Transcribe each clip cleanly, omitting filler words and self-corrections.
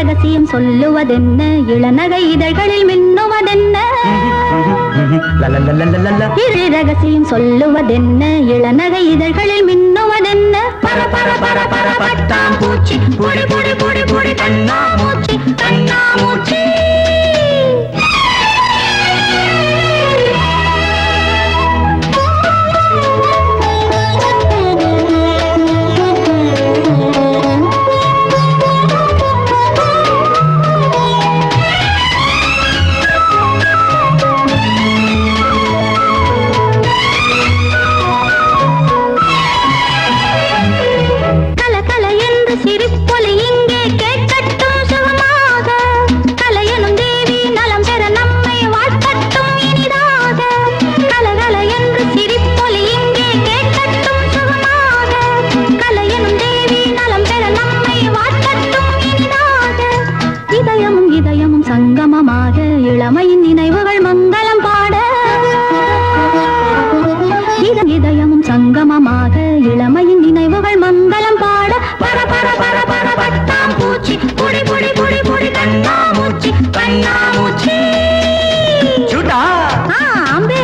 ரகசியம் சொல்லுவதென்ன இளநகை இதழ்களில் மின்னுவதென்ன இரு ரகசியம் சொல்லுவதென்ன இளநகை இதழ்களில் மின்னுவதென்ன பர பர பர பர பட்டாம் பூச்சி பொடி பொடி பொடி பொடி கண்ணாமூச்சி கண்ணாமூச்சி சிரிப்பொலி இங்கே கேட்கட்டும் சுகமாக கலையனும் தேவி நலம் பெற நம்மை வாழ்த்தட்டும் இனிதாக கலகல என்று சிரிப்பொலி இங்கே கேட்கட்டும் சுகமாக கலையனும் தேவி நலம் பெற நம்மை வாழ்த்தட்டும் இனிதாக இதயமும் இதயமும் சங்கமமாக இளமையின் நினைவுகள் மங்களம் பாட இதயமும் சங்கமமாக இளமையின் நினைவுகள் மங்களம் பாட பர பர பர பர பட்டாம் பூச்சி பொடி பொடி பொடி பொடி கண்ணாமூச்சி கண்ணாமூச்சி சுடா அம்பே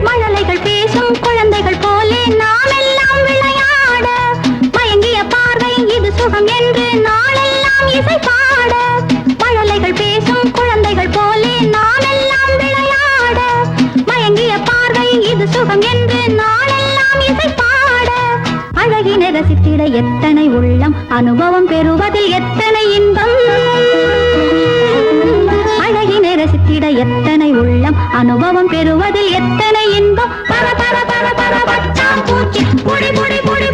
மழலைகள் பேசும் குழந்தைகள் போலே நாம் எல்லாம் விளையாட மயங்கிய பார்வை இது சுகம் என்று நாளெல்லாம் இசை பாட மழலைகள் பேசும் குழந்தைகள் போலே நாம் எல்லாம் விளையாட மயங்கிய பார்வை இது சுகம் என்று நாளெல்லாம் இசை பாட அழகினை ரசித்திட எத்தனை உள்ளம் அனுபவம் பெறுவதில் எத்தனை இன்பம் அழகினை ரசித்திட எத்தனை உள்ளம் அனுபவம் பெறுவதில் எத்தனை இன்பம் பர பர பர பர பட்டாம் பூச்சி பொடி பொடி பொடி